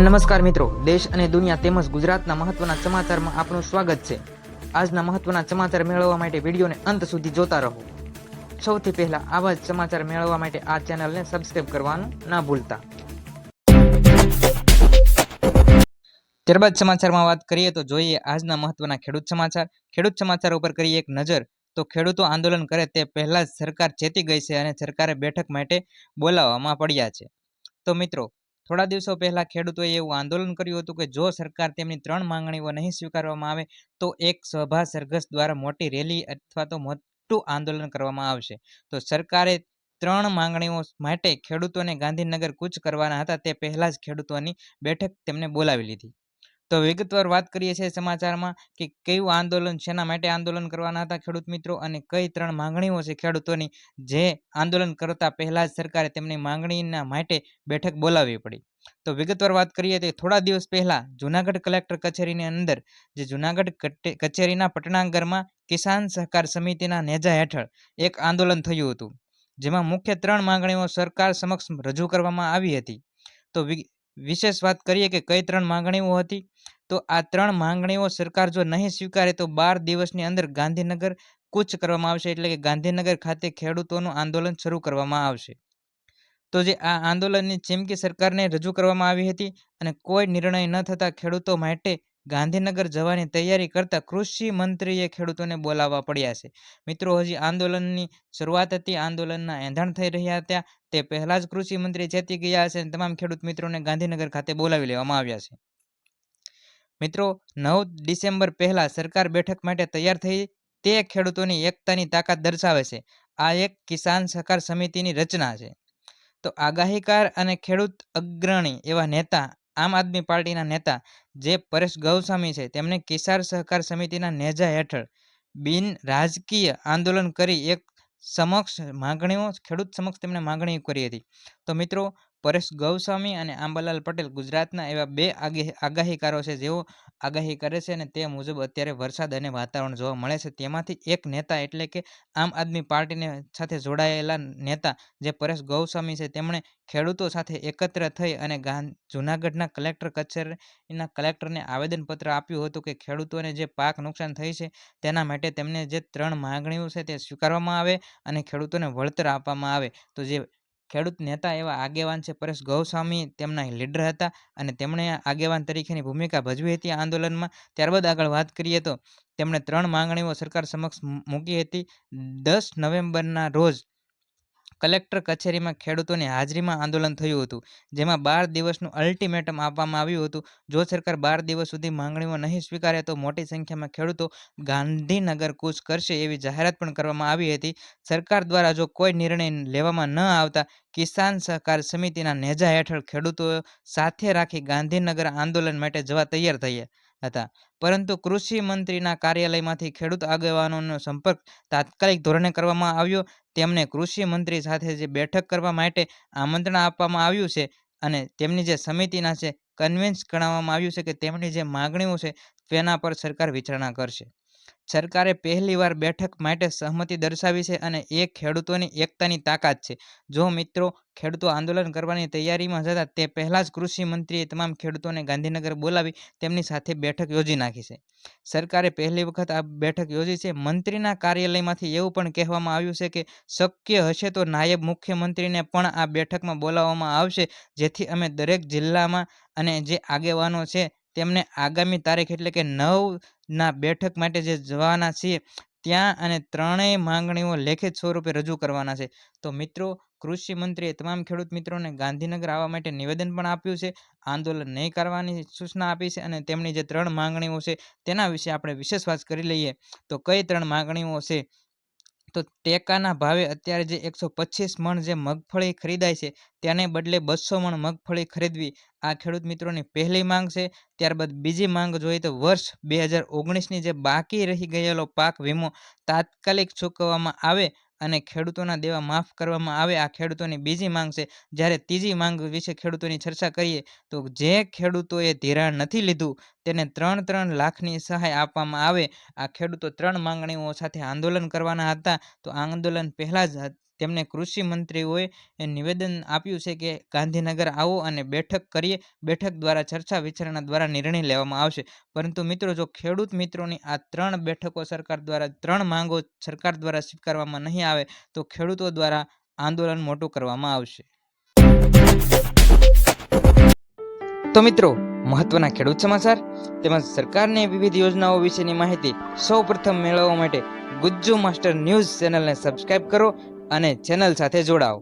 નમસ્કાર મિત્રો, દેશ અને દુનિયા તેમજ ગુજરાતના મહત્વના સમાચારમાં આપનું સ્વાગત છે। આજના મહત્વના સમાચાર મેળવવા માટે વિડીયોને અંત સુધી જોતા રહો। સૌથી પહેલા આવા જ સમાચાર મેળવવા માટે આ ચેનલને સબસ્ક્રાઇબ કરવાનું ના ભૂલતા। ત્યારબાદ સમાચારમાં વાત કરીએ તો જોઈએ આજના મહત્વના ખેડૂત સમાચાર। ખેડૂત સમાચાર ઉપર કરીએ એક નજર તો ખેડૂતો આંદોલન કરે તે પહેલા જ સરકાર ચેતી ગઈ છે અને સરકારે બેઠક માટે બોલાવવામાં પડ્યા છે। તો મિત્રો, થોડા દિવસો પહેલા ખેડૂતોએ એવું આંદોલન કર્યું હતું કે જો સરકાર તેમની 3 માંગણીઓ નહીં સ્વીકારવામાં આવે તો એક સભા સરઘસ દ્વારા મોટી રેલી અથવા તો મોટું આંદોલન કરવામાં આવશે। તો સરકારે 3 માંગણીઓ માટે ખેડૂતોને ગાંધીનગર કૂચ કરવાના હતા તે પહેલા જ ખેડૂતોની બેઠક તેમને બોલાવી લીધી। તો વિગતવાર વાત કરીએ છીએ સમાચારમાં કે કયું આંદોલન, શેના માટે આંદોલન કરવાના હતા ખેડૂત મિત્રો અને કઈ 3 માંગણીઓ છે ખેડૂતોની જે આંદોલન કરતા પહેલા જ સરકારે તેમની માંગણીના માટે બેઠક બોલાવવી પડી। તો વિગતવાર વાત કરીએ તો થોડા દિવસ પહેલા જૂનાગઢ કલેક્ટર કચેરીની અંદર જે જૂનાગઢ કચેરીના પટનાગરમાં કિસાન સહકાર સમિતિના નેજા હેઠળ એક આંદોલન થયું હતું, જેમાં મુખ્ય 3 માંગણીઓ સરકાર સમક્ષ રજૂ કરવામાં આવી હતી। તો વિશેષ વાત કરીએ કે કઈ 3 માંગણીઓ હતી તો આ 3 માંગણીઓ સરકાર જો નહીં સ્વીકારે તો 12 દિવસની અંદર ગાંધીનગર કૂચ કરવામાં આવશે, એટલે કે ગાંધીનગર ખાતે ખેડૂતોનું આંદોલન શરૂ કરવામાં આવશે। તો જે આ આંદોલનની ચીમકી સરકારને રજૂ કરવામાં આવી હતી અને કોઈ નિર્ણય ન થતા ખેડૂતો માટે ગાંધીનગર જવાની તૈયારી કરતા કૃષિ મંત્રીએ ખેડૂતોને બોલાવવા પડ્યા છે। મિત્રો, હજી આંદોલનની શરૂઆત હતી, આંદોલનના એંધાણ થઈ રહ્યા હતા તે પહેલા જ કૃષિ મંત્રી ચેતી ગયા છે અને તમામ ખેડૂત મિત્રોને ગાંધીનગર ખાતે બોલાવી લેવામાં આવ્યા છે। મિત્રો, 9 ડિસેમ્બર પહેલા સરકાર બેઠક માટે તૈયાર થઈ તે ખેડૂતોની એકતાની તાકાત દર્શાવે છે। આ એક કિસાન સહકાર સમિતિની રચના છે। તો આગાહીકાર અને ખેડૂત અગ્રણી એવા નેતા, આમ આદમી પાર્ટીના નેતા જે પરેશ ગૌસ્વામી છે, તેમણે કિસાન સહકાર સમિતિના નેજા હેઠળ બિન રાજકીય આંદોલન કરી એક ખેડૂત સમક્ષ તેમણે માંગણીઓ કરી હતી। તો મિત્રો, પરેશ ગૌસ્વામી અને આંબાલાલ પટેલ ગુજરાતના એવા 2 આગાહીકારો છે જેઓ આગાહી કરે છે અને તે મુજબ અત્યારે વરસાદ અને વાતાવરણ જોવા મળે છે। તેમાંથી એક નેતા એટલે કે આમ આદમી પાર્ટીને સાથે જોડાયેલા નેતા જે પરેશ ગૌસ્વામી છે, તેમણે ખેડૂતો સાથે એકત્ર થઈ અને જૂનાગઢના કલેક્ટર કચેરીના કલેક્ટરને આવેદનપત્ર આપ્યું હતું કે ખેડૂતોને જે પાક નુકસાન થઈ છે તેના માટે તેમને જે 3 માંગણીઓ છે તે સ્વીકારવામાં આવે અને ખેડૂતોને વળતર આપવામાં આવે। તો જે ખેડૂત નેતા એવા આગેવાન છે પરેશ ગૌસ્વામી તેમના લીડર હતા અને તેમણે આગેવાન તરીકેની ભૂમિકા ભજવી હતી આંદોલનમાં। ત્યારબાદ આગળ વાત કરીએ તો તેમણે 3 માંગણીઓ સરકાર સમક્ષ મૂકી હતી। 10 નવેમ્બરના રોજ કલેક્ટર કચેરીમાં ખેડૂતોની હાજરીમાં આંદોલન થયું હતું, જેમાં 12 દિવસનું અલ્ટિમેટમ આપવામાં આવ્યું હતું। જો સરકાર 12 દિવસ સુધી માંગણીઓ નહીં સ્વીકારે તો મોટી સંખ્યામાં ખેડૂતો ગાંધીનગર કૂચ કરશે એવી જાહેરાત પણ કરવામાં આવી હતી। સરકાર દ્વારા જો કોઈ નિર્ણય લેવામાં ન આવતા કિસાન સહકાર સમિતિના નેજા હેઠળ ખેડૂતો સાથે રાખી ગાંધીનગર આંદોલન માટે જવા તૈયાર થયા હતા, પરંતુ કૃષિ મંત્રીના કાર્યાલયમાંથી ખેડૂત આગેવાનોનો સંપર્ક તાત્કાલિક ધોરણે કરવામાં આવ્યો। તેમને કૃષિ મંત્રી સાથે જે બેઠક કરવા માટે આમંત્રણ આપવામાં આવ્યું છે અને તેમની જે સમિતિના છે કન્વિન્સ કરાવવામાં આવ્યું છે કે તેમની જે માંગણીઓ છે તેના પર સરકાર વિચારણા કરશે। સરકારે પહેલીવાર બેઠક માટે સહમતિ દર્શાવી છે અને એ ખેડૂતોની એકતાની તાકાત છે। જો મિત્રો, ખેડૂતો આંદોલન કરવાની તૈયારીમાં હતા તે પહેલા જ કૃષિ મંત્રીએ તમામ ખેડૂતોને ગાંધીનગર બોલાવી તેમની સાથે બેઠક યોજી નાખી છે। સરકારે પહેલી વખત આ બેઠક યોજી છે। મંત્રીના કાર્યાલયમાંથી એવું પણ કહેવામાં આવ્યું છે કે શક્ય હશે તો નાયબ મુખ્યમંત્રીને પણ આ બેઠકમાં બોલાવવામાં આવશે, જેથી અમે દરેક જિલ્લામાં અને જે આગેવાનો છે તેમને આગામી તારીખ એટલે કે 9ના બેઠક માટે જે જવાના છીએ ત્યાં અને 3ય માંગણીઓ લેખિત સ્વરૂપે રજૂ કરવાના છે। તો મિત્રો, કૃષિ મંત્રીએ તમામ ખેડૂત મિત્રોને ગાંધીનગર આવવા માટે નિવેદન પણ આપ્યું છે, આંદોલન નહીં કરવાની સૂચના આપી છે અને તેમની જે 3 માંગણીઓ છે તેના વિશે આપણે વિશેષ વાત કરી લઈએ તો કઈ 3 માંગણીઓ છે તો ટેકાના ભાવે અત્યારે જે 125 મણ જે મગફળી ખરીદાય છે તેને બદલે 200 મણ મગફળી ખરીદવી, આ ખેડૂત મિત્રોની પહેલી માંગ છે। ત્યારબાદ બીજી માંગ જોઈએ તો વર્ષ 2019ની જે બાકી રહી ગયેલો પાક વીમો તાત્કાલિક ચૂકવવામાં આવે અને ખેડૂતોના દેવા માફ કરવામાં આવે, આ ખેડૂતોની બીજી માંગ છે। જ્યારે ત્રીજી માંગ વિશે ખેડૂતોની ચર્ચા કરીએ તો જે ખેડૂતોએ ધિરાણ નથી લીધું તેને 3-3 લાખની સહાય આપવામાં આવે. આ ખેડૂતો 3 માંગણીઓ સાથે આંદોલન કરવાના હતા. તો આ આંદોલન પહેલા જ તેમને કૃષિ મંત્રીઓએ નિવેદન આપ્યું છે કે ગાંધીનગર આવો અને બેઠક કરીએ. બેઠક દ્વારા ચર્ચા વિચારણા દ્વારા નિર્ણય લેવામાં આવશે. પરંતુ મિત્રો, જો ખેડૂત મિત્રોની આ 3 બેઠકો સરકાર દ્વારા 3 માંગો સરકાર દ્વારા સ્વીકારવામાં નહીં આવે તો ખેડૂતો દ્વારા આંદોલન મોટું કરવામાં આવશે. તો મિત્રો, મહત્વના ખેડૂત સમાચાર તેમજ સરકારની વિવિધ યોજનાઓ વિશેની માહિતી સૌપ્રથમ મેળવવા માટે ગુજ્જુ માસ્ટર ન્યૂઝ ચેનલને સબસ્ક્રાઇબ કરો અને ચેનલ સાથે જોડાઓ.